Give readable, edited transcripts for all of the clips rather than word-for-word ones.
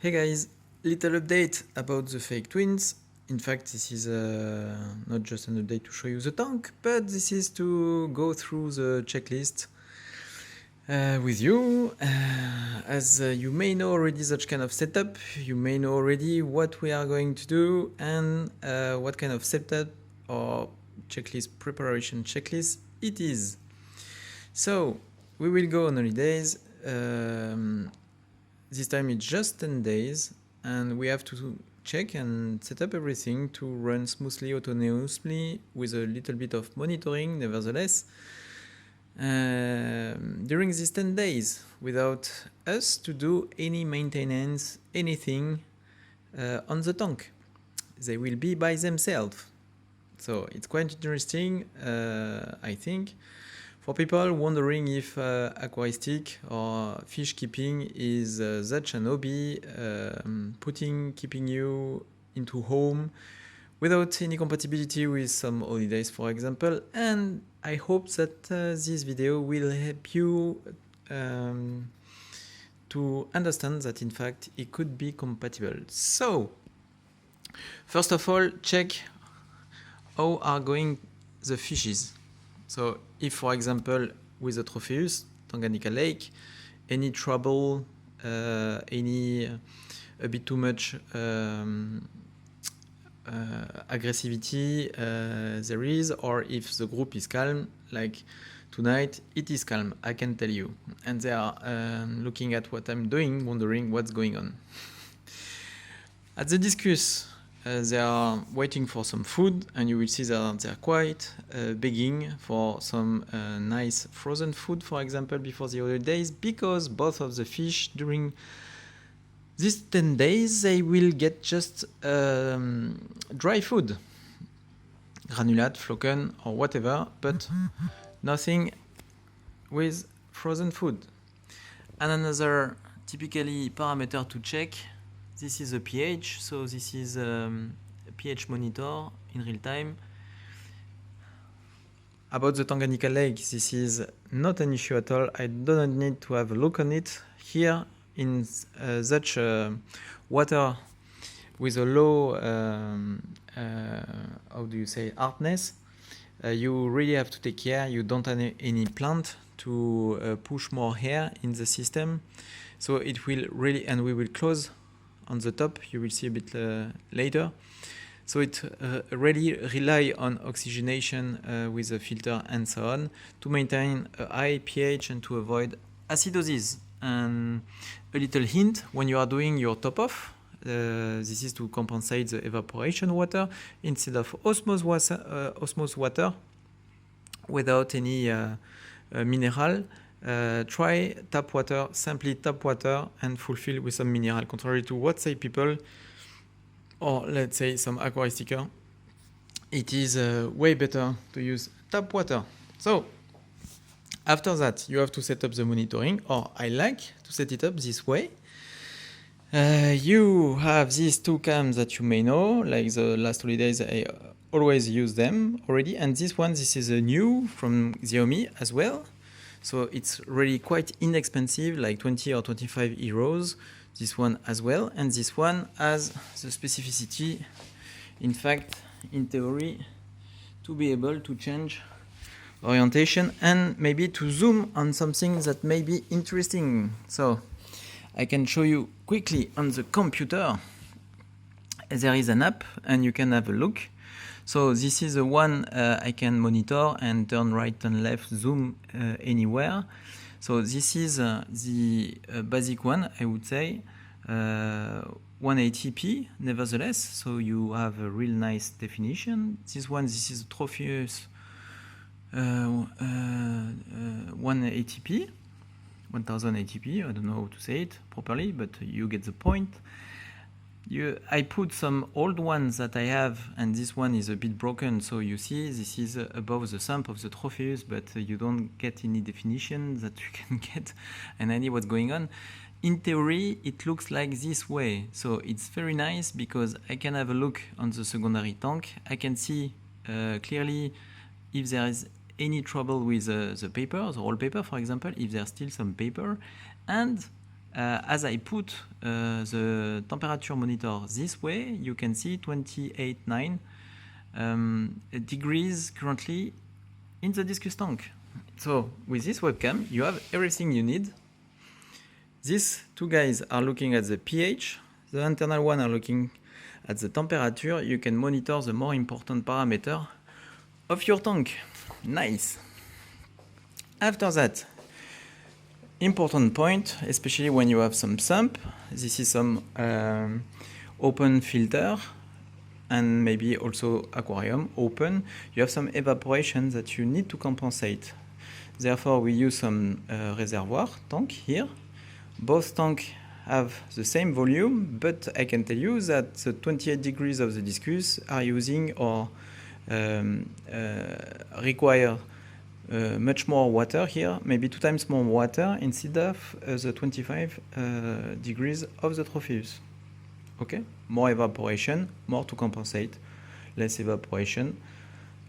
Hey guys, little update about the fake twins. In fact, this is not just an update to show you the tank, but this is to go through the checklist with you. As you may know already such kind of setup, you may know already what we are going to do and what kind of setup or checklist preparation checklist it is. So we will go on holidays. This time it's just 10 days and we have to check and set up everything to run smoothly, autonomously with a little bit of monitoring nevertheless during these 10 days without us to do any maintenance, anything on the tank. They will be by themselves. So it's quite interesting, I think. For people wondering if aquaristic or fish keeping is such an hobby, keeping you into home without any compatibility with some holidays, for example. And I hope that this video will help you to understand that in fact it could be compatible. So, first of all, check how are going the fishes. So if, for example, with the Tropheus, Tanganyika Lake, any trouble, a bit too much aggressivity there is, or if the group is calm, like tonight, it is calm, I can tell you. And they are looking at what I'm doing, wondering what's going on. At the discus, they are waiting for some food, and you will see that they are quite begging for some nice frozen food, for example, before the holidays, because both of the fish during these 10 days, they will get just dry food, granulat, flocken, or whatever, but nothing with frozen food. And another typically parameter to check, this is a pH, so this is a pH monitor in real time. About the Tanganyika Lake, this is not an issue at all. I do not need to have a look on it. Here, in such water with a low, how do you say, hardness, you really have to take care. You don't have any plant to push more air in the system. So it will really, and we will close on the top, you will see a bit later. So it really rely on oxygenation with a filter and so on to maintain a high pH and to avoid acidosis. And a little hint, when you are doing your top off, this is to compensate the evaporation water instead of osmosis water without any mineral. Try tap water, simply tap water and fulfill with some mineral, contrary to what say people, or let's say some aquaristiker. It is way better to use tap water. So after that, you have to set up the monitoring, or I like to set it up this way. You have these two cams that you may know, like the last holidays, I always use them already. And this one, this is a new from Xiaomi as well. So it's really quite inexpensive, like 20 or 25 euros. This one as well. And this one has the specificity, in fact, in theory, to be able to change orientation and maybe to zoom on something that may be interesting. So I can show you quickly on the computer. There is an app and you can have a look. So this is the one I can monitor and turn right and left, zoom anywhere. So this is the basic one, I would say, 180p nevertheless. So you have a real nice definition. This one, this is Tropheus 180p, 1080p. I don't know how to say it properly, but you get the point. I put some old ones that I have, and this one is a bit broken, so you see this is above the sump of the Tropheus, but you don't get any definition that you can get an idea what's going on. In theory, it looks like this way, so it's very nice because I can have a look on the secondary tank. I can see clearly if there is any trouble with the paper, the wallpaper, for example, if there's still some paper, and as I put the temperature monitor this way, you can see 28.9 degrees currently in the discus tank. So with this webcam, you have everything you need. These two guys are looking at the pH. The internal one are looking at the temperature. You can monitor the more important parameter of your tank. Nice. After that, important point, especially when you have some sump. This is some open filter and maybe also aquarium open. You have some evaporation that you need to compensate. Therefore, we use some reservoir tank here. Both tanks have the same volume, but I can tell you that the 28 degrees of the discus are using or require much more water here, maybe 2 times more water instead of the 25 degrees of the Tropheus. Okay, more evaporation, more to compensate, less evaporation,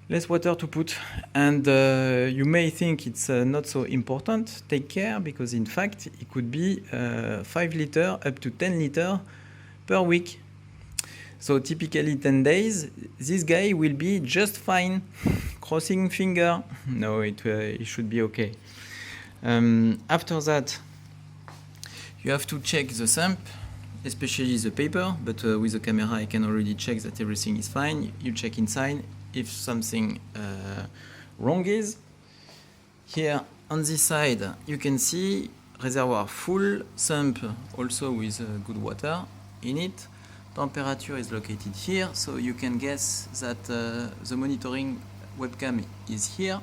less water to put. And you may think it's not so important. Take care, because in fact it could be 5 liters up to 10 liters per week. So typically 10 days, this guy will be just fine. Crossing finger. No, it should be okay. After that, you have to check the sump, especially the paper, but with the camera I can already check that everything is fine. You check inside if something wrong is. Here on this side you can see reservoir full, sump also with good water in it. Temperature is located here, so you can guess that the monitoring webcam is here.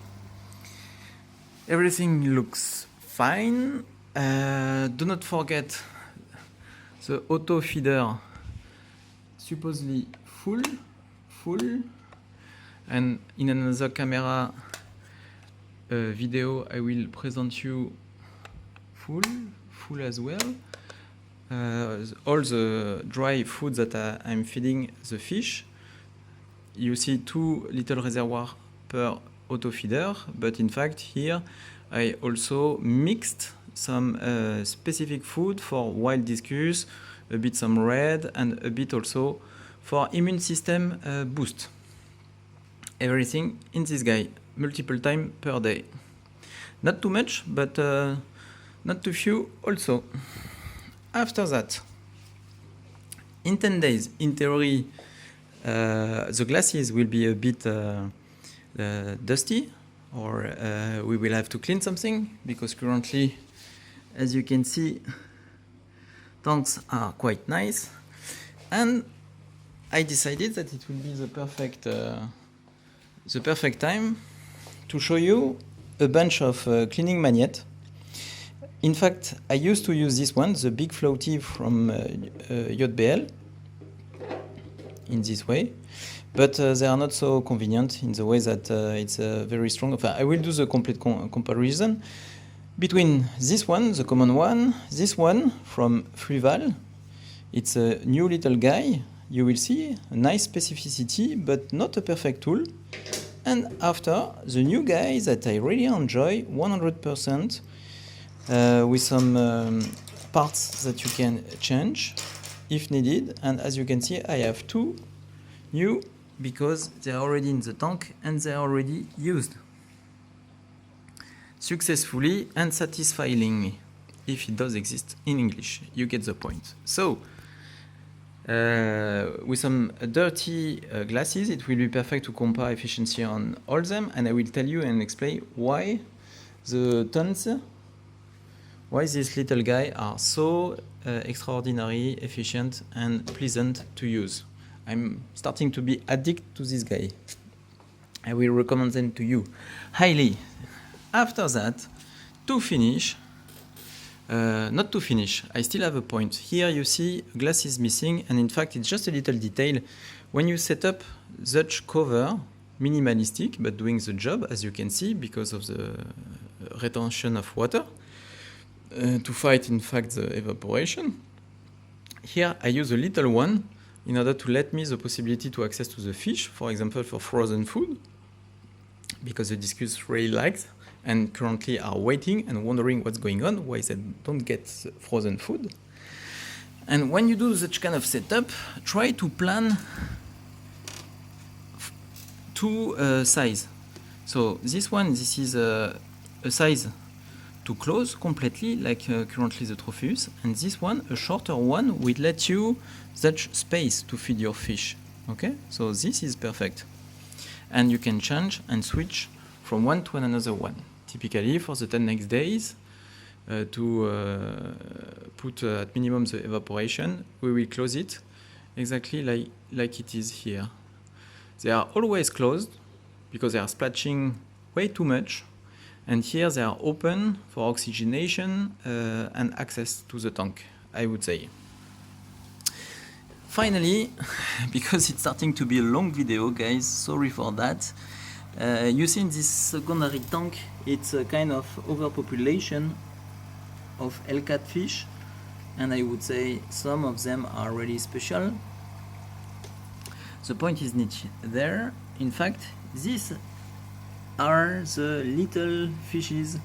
Everything looks fine. Do not forget the auto feeder, supposedly full, and in another camera video I will present you full as well. All the dry food that I'm feeding the fish, you see 2 little reservoirs per auto feeder, but in fact here I also mixed some specific food for wild discus, a bit some red and a bit also for immune system boost. Everything in this guy, multiple times per day. Not too much, but not too few also. After that, in 10 days, in theory, the glasses will be a bit dusty, or we will have to clean something, because currently, as you can see, tanks are quite nice. And I decided that it will be the perfect time to show you a bunch of cleaning magnets. In fact, I used to use this one, the big floaty from JBL, in this way, but they are not so convenient in the way that it's very strong. I will do the complete comparison between this one, the common one, this one from Fluval. It's a new little guy. You will see a nice specificity, but not a perfect tool. And after, the new guy that I really enjoy 100%. With some parts that you can change if needed. And as you can see, I have 2 new because they are already in the tank and they are already used successfully and satisfyingly, if it does exist in English. You get the point. So with some dirty glasses, it will be perfect to compare efficiency on all them, and I will tell you and explain why the tons, why these little guys are so extraordinary, efficient, and pleasant to use. I'm starting to be addicted to this guy. I will recommend them to you highly. After that, to finish, not to finish, I still have a point. Here you see glass is missing, and in fact it's just a little detail. When you set up such cover, minimalistic, but doing the job, as you can see, because of the retention of water, to fight in fact the evaporation. Here I use a little one in order to let me the possibility to access to the fish, for example for frozen food, because the discus really likes and currently are waiting and wondering what's going on, why they don't get frozen food. And when you do such kind of setup, try to plan two size. So this one, this is a size to close completely, like currently the Tropheus, and this one, a shorter one, will let you such space to feed your fish. Okay, so this is perfect, and you can change and switch from one to another one. Typically, for the 10 next days, to put at minimum the evaporation, we will close it exactly like it is here. They are always closed because they are splashing way too much, and here they are open for oxygenation and access to the tank, I would say. Finally, because it's starting to be a long video, guys, sorry for that. You see in this secondary tank, it's a kind of overpopulation of Hellcat fish, and I would say some of them are really special. The point is not there. In fact, these are the little fishes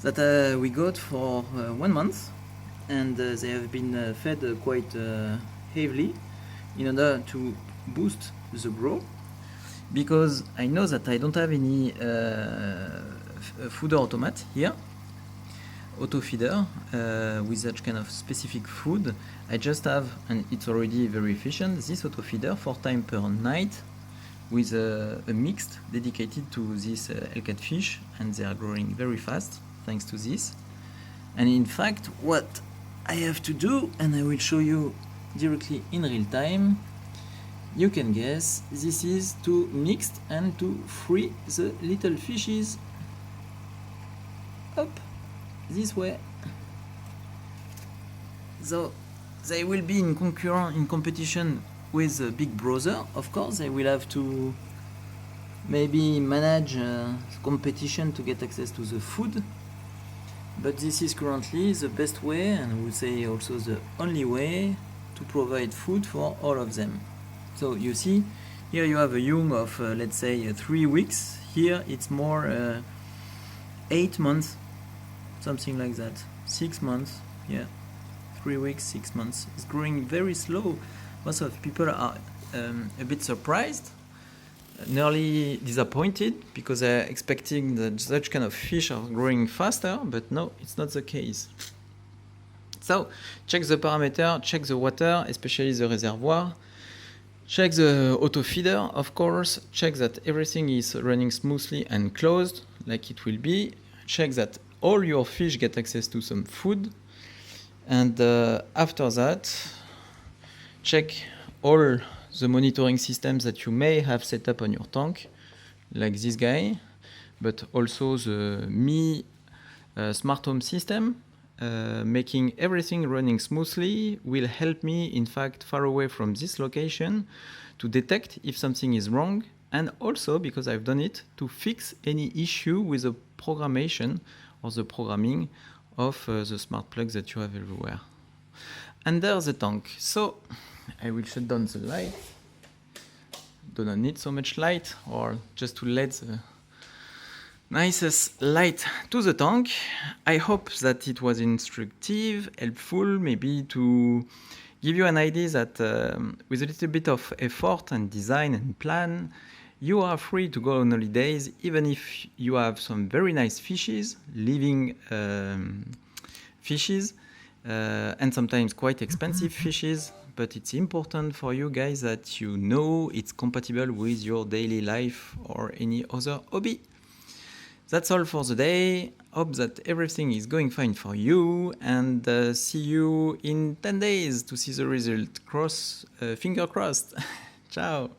that we got for 1 month, and they have been fed quite heavily in order to boost the growth, because I know that I don't have any fooder automat here, auto feeder with such kind of specific food. I just have, and it's already very efficient, this auto feeder 4 times per night with a mixed dedicated to this Hellcat fish, and they are growing very fast thanks to this. And in fact, what I have to do, and I will show you directly in real time, you can guess, this is to mix and to free the little fishes up this way. So they will be in competition with Big Brother. Of course, they will have to maybe manage competition to get access to the food, but this is currently the best way, and I would say also the only way to provide food for all of them. So you see, here you have a young of let's say 3 weeks. Here it's more 8 months, something like that. 6 months, yeah, 3 weeks, 6 months. It's growing very slow. Most of people are a bit surprised, nearly disappointed, because they're expecting that such kind of fish are growing faster, but no, it's not the case. So check the parameter, check the water, especially the reservoir, check the auto feeder, of course, check that everything is running smoothly and closed like it will be, check that all your fish get access to some food, and after that, check all the monitoring systems that you may have set up on your tank, like this guy, but also the Mi smart home system. Making everything running smoothly will help me, in fact, far away from this location, to detect if something is wrong, and also, because I've done it, to fix any issue with the programmation or the programming of the smart plugs that you have everywhere. Under the tank. So I will shut down the light. Do not need so much light, or just to let the nicest light to the tank. I hope that it was instructive, helpful, maybe to give you an idea that with a little bit of effort and design and plan, you are free to go on holidays, even if you have some very nice fishes, living fishes, and sometimes quite expensive fishes. But it's important for you guys that you know it's compatible with your daily life or any other hobby. That's all for the day. Hope that everything is going fine for you, and see you in 10 days to see the result. Finger crossed. Ciao.